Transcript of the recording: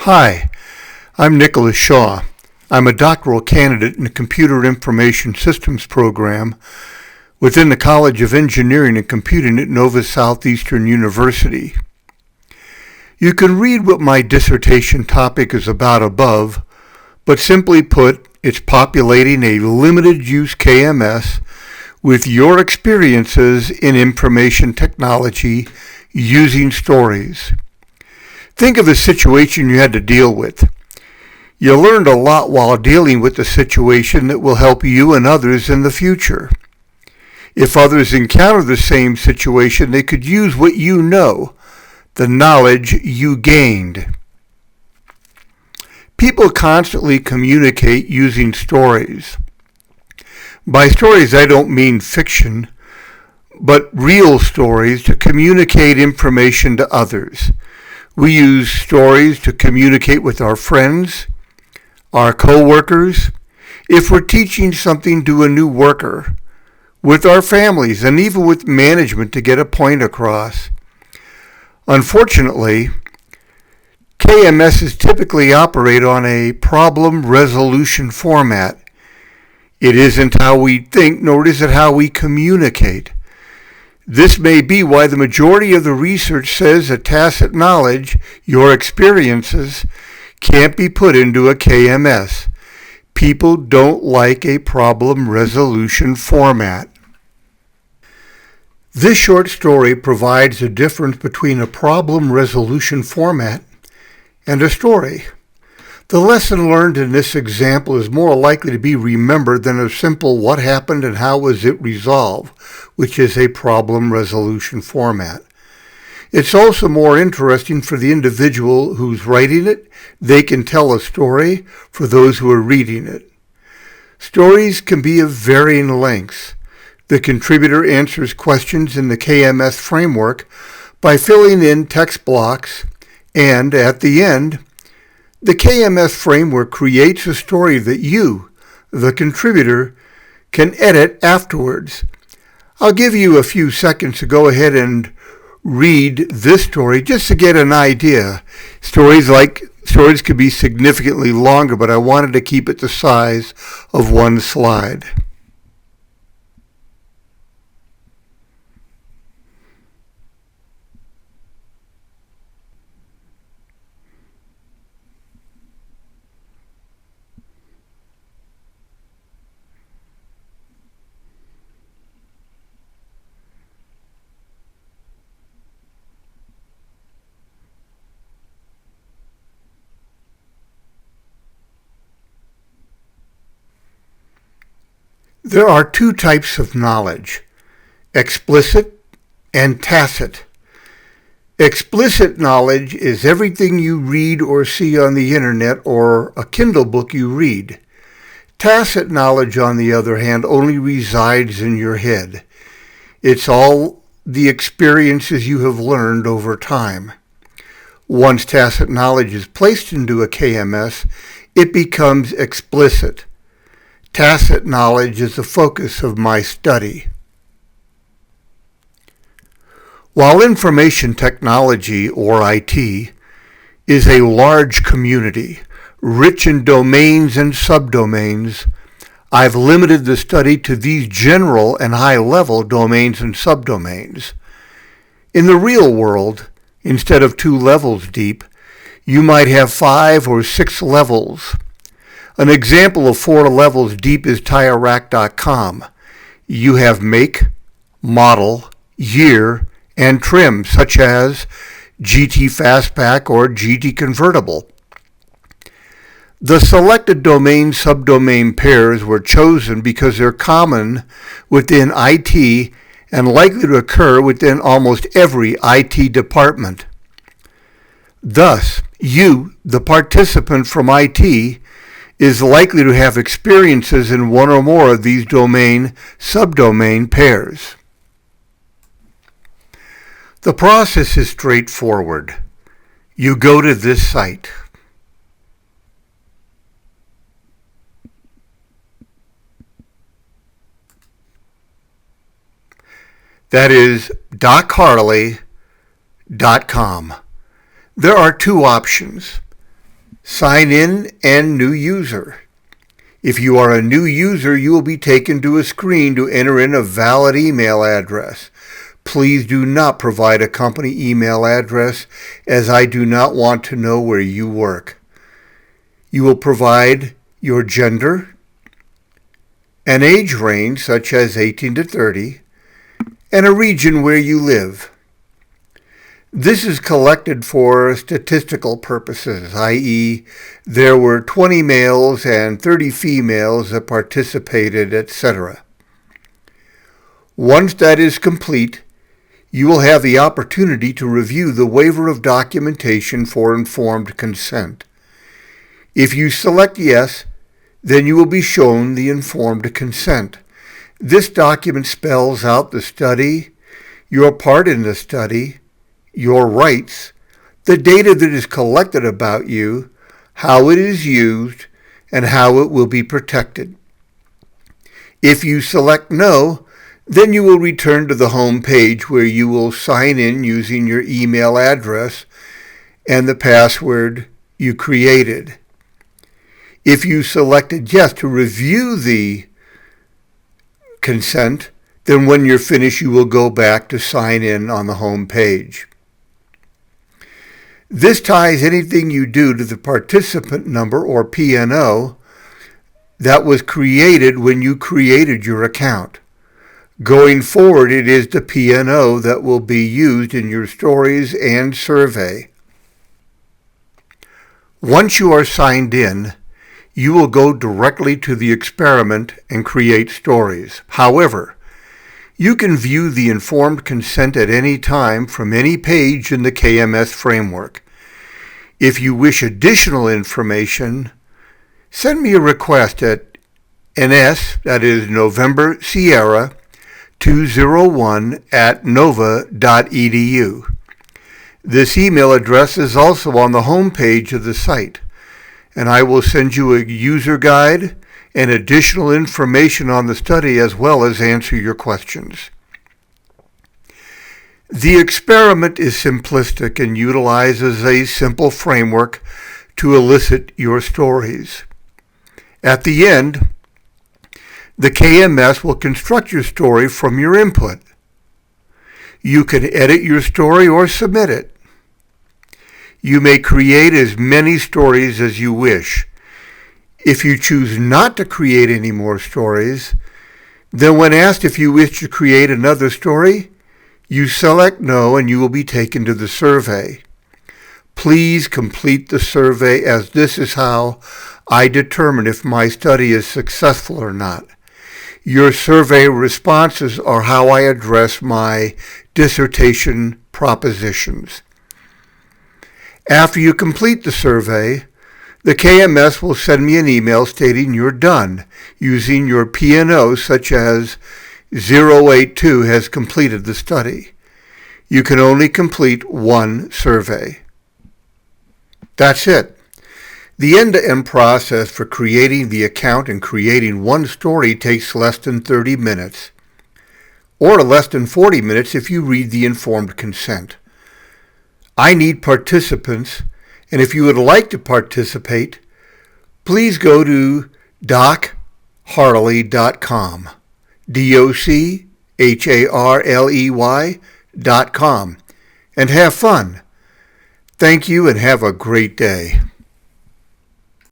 Hi, I'm Nicholas Shaw. I'm a doctoral candidate in the Computer Information Systems program within the College of Engineering and Computing at Nova Southeastern University. You can read what my dissertation topic is about above, but simply put, it's populating a limited-use KMS with your experiences in information technology using stories. Think of a situation you had to deal with. You learned a lot while dealing with the situation that will help you and others in the future. If others encounter the same situation, they could use what you know, the knowledge you gained. People constantly communicate using stories. By stories, I don't mean fiction, but real stories to communicate information to others. We use stories to communicate with our friends, our co-workers, if we're teaching something to a new worker, with our families, and even with management to get a point across. Unfortunately, KMSs typically operate on a problem resolution format. It isn't how we think, nor is it how we communicate. This may be why the majority of the research says that tacit knowledge, your experiences, can't be put into a KMS. People don't like a problem resolution format. This short story provides a difference between a problem resolution format and a story. The lesson learned in this example is more likely to be remembered than a simple what happened and how was it resolved, which is a problem resolution format. It's also more interesting for the individual who's writing it. They can tell a story for those who are reading it. Stories can be of varying lengths. The contributor answers questions in the KMS framework by filling in text blocks, and at the end, the KMS framework creates a story that you, the contributor, can edit afterwards. I'll give you a few seconds to go ahead and read this story just to get an idea. Stories could be significantly longer, but I wanted to keep it the size of one slide. There are two types of knowledge, explicit and tacit. Explicit knowledge is everything you read or see on the internet or a Kindle book you read. Tacit knowledge, on the other hand, only resides in your head. It's all the experiences you have learned over time. Once tacit knowledge is placed into a KMS, it becomes explicit. Tacit knowledge is the focus of my study. While information technology, or IT, is a large community, rich in domains and subdomains, I've limited the study to these general and high-level domains and subdomains. In the real world, instead of 2 levels deep, you might have 5 or 6 levels. An example of 4 levels deep is TireRack.com. You have make, model, year, and trim, such as GT Fastpack or GT Convertible. The selected domain-subdomain pairs were chosen because they're common within IT and likely to occur within almost every IT department. Thus, you, the participant from IT, is likely to have experiences in one or more of these domain-subdomain pairs. The process is straightforward. You go to this site. That is docharley.com. There are 2 options. Sign in and new user. If you are a new user, you will be taken to a screen to enter in a valid email address. Please do not provide a company email address, as I do not want to know where you work. You will provide your gender, an age range such as 18 to 30, and a region where you live. This is collected for statistical purposes, i.e., there were 20 males and 30 females that participated, etc. Once that is complete, you will have the opportunity to review the waiver of documentation for informed consent. If you select yes, then you will be shown the informed consent. This document spells out the study, your part in the study, your rights, the data that is collected about you, how it is used, and how it will be protected. If you select no, then you will return to the home page where you will sign in using your email address and the password you created. If you selected yes to review the consent, then when you're finished, you will go back to sign in on the home page. This ties anything you do to the participant number, or P&O, that was created when you created your account. Going forward, it is the P&O that will be used in your stories and survey. Once you are signed in, you will go directly to the experiment and create stories. However, you can view the informed consent at any time from any page in the KMS framework. If you wish additional information, send me a request at NS, that is November Sierra 201 at nova.edu. This email address is also on the home page of the site, and I will send you a user guide and additional information on the study, as well as answer your questions. The experiment is simplistic and utilizes a simple framework to elicit your stories. At the end, the KMS will construct your story from your input. You can edit your story or submit it. You may create as many stories as you wish. If you choose not to create any more stories, then when asked if you wish to create another story, you select no and you will be taken to the survey. Please complete the survey, as this is how I determine if my study is successful or not. Your survey responses are how I address my dissertation propositions. After you complete the survey, the KMS will send me an email stating you're done, using your P&O such as 082 has completed the study. You can only complete one survey. That's it. The end-to-end process for creating the account and creating one story takes less than 30 minutes, or less than 40 minutes if you read the informed consent. I need participants, and if you would like to participate, please go to docharley.com, docharley.com, and have fun. Thank you and have a great day.